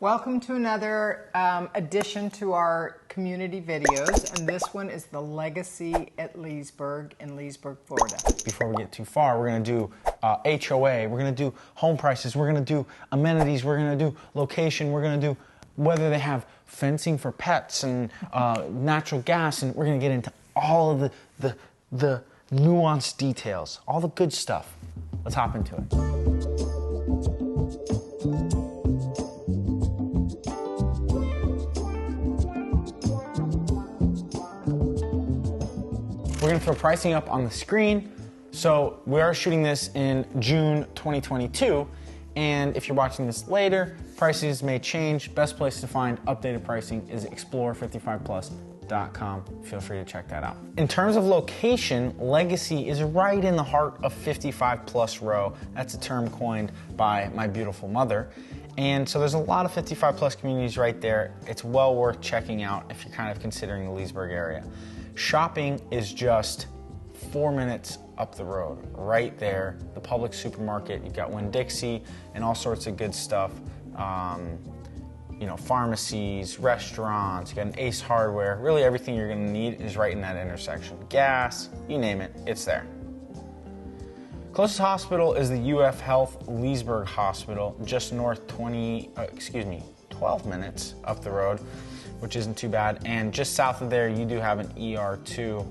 Welcome to another addition to our community videos, and this one is the Legacy at Leesburg in Leesburg, Florida. Before we get too far, we're going to do HOA, we're going to do home prices, we're going to do amenities, we're going to do location, we're going to do whether they have fencing for pets and natural gas, and we're going to get into all of the nuanced details, all the good stuff. Let's hop into it. We're going to throw pricing up on the screen. So we are shooting this in June 2022, and if you're watching this later, prices may change. Best place to find updated pricing is explore55plus.com. Feel free to check that out. In terms of location, Legacy is right in the heart of 55 plus row. That's a term coined by my beautiful mother. And so there's a lot of 55 plus communities right there. It's well worth checking out if you're kind of considering the Leesburg area. Shopping is just 4 minutes up the road, right there. The Publix supermarket, you've got Winn-Dixie and all sorts of good stuff. You know, pharmacies, restaurants, you got an Ace Hardware. Really everything you're gonna need is right in that intersection. Gas, you name it, it's there. Closest hospital is the UF Health Leesburg Hospital, just north 12 minutes up the road, which isn't too bad. And just south of there, you do have an ER2,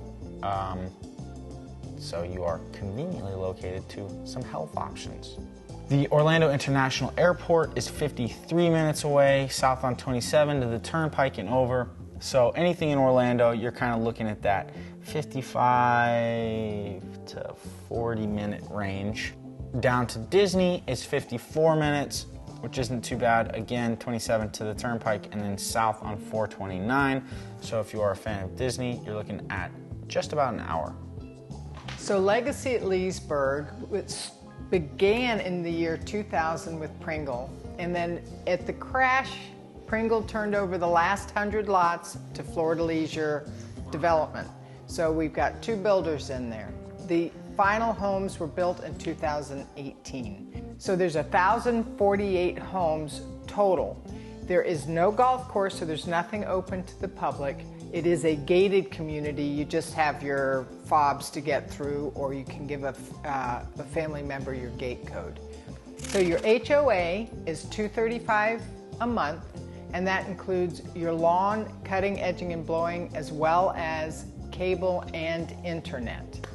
so you are conveniently located to some health options. The Orlando International Airport is 53 minutes away, south on 27 to the Turnpike and over. So anything in Orlando, you're kind of looking at that 55 to 40 minute range. Down to Disney is 54 minutes, which isn't too bad. Again, 27 to the Turnpike and then south on 429. So if you are a fan of Disney, you're looking at just about an hour. So Legacy at Leesburg, which began in the year 2000 with Pringle, and then at the crash, Pringle turned over the last 100 lots to Florida Leisure Development. So we've got 2 builders in there. The final homes were built in 2018. So there's 1,048 homes total. There is no golf course, so there's nothing open to the public. It is a gated community. You just have your fobs to get through, or you can give a family member your gate code. So your HOA is $235 a month, and that includes your lawn cutting, edging, and blowing, as well as cable and internet.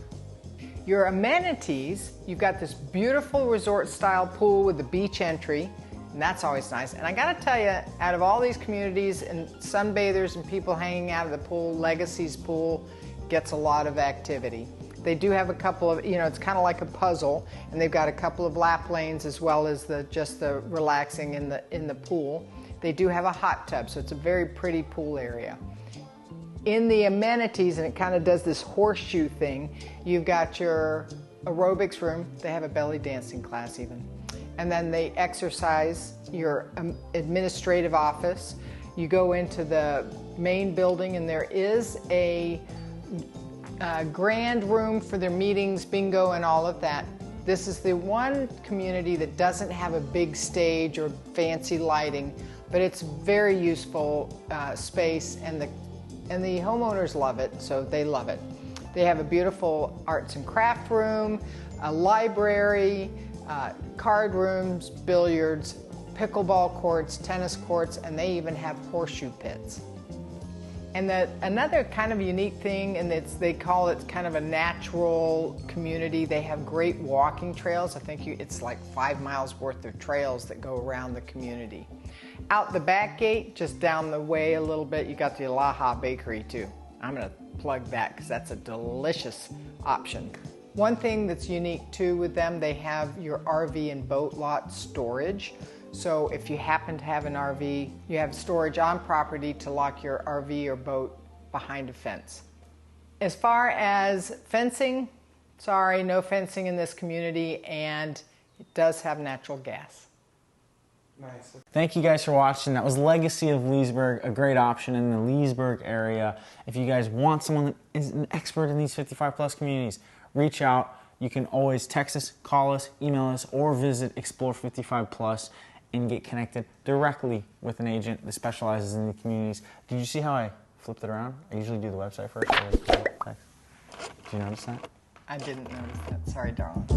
Your amenities, you've got this beautiful resort-style pool with the beach entry, and that's always nice. And I gotta tell you, out of all these communities and sunbathers and people hanging out of the pool, Legacy's pool gets a lot of activity. They do have a couple of, you know, it's kind of like a puzzle, and they've got a couple of lap lanes as well as just the relaxing in the pool. They do have a hot tub, so it's a very pretty pool area. In the amenities, and it kind of does this horseshoe thing, you've got your aerobics room. They have a belly dancing class even. And then they exercise, your administrative office. You go into the main building, and there is a grand room for their meetings, bingo, and all of that. This is the one community that doesn't have a big stage or fancy lighting, but it's very useful space, and the homeowners love it, so they love it. They have a beautiful arts and craft room, a library, card rooms, billiards, pickleball courts, tennis courts, and they even have horseshoe pits. And another kind of unique thing, and they call it kind of a natural community. They have great walking trails. I think it's like 5 miles worth of trails that go around the community. Out the back gate, just down the way a little bit, you got the Aloha Bakery too. I'm gonna plug that because that's a delicious option. One thing that's unique too with them, they have your RV and boat lot storage. So if you happen to have an RV, you have storage on property to lock your RV or boat behind a fence. As far as fencing, sorry, no fencing in this community, and it does have natural gas. Nice. Thank you guys for watching. That was Legacy of Leesburg, a great option in the Leesburg area. If you guys want someone that is an expert in these 55 plus communities, reach out. You can always text us, call us, email us, or visit Explore 55 Plus and get connected directly with an agent that specializes in the communities. Did you see how I flipped it around? I usually do the website first. Did you notice that? I didn't notice that. Sorry, darling.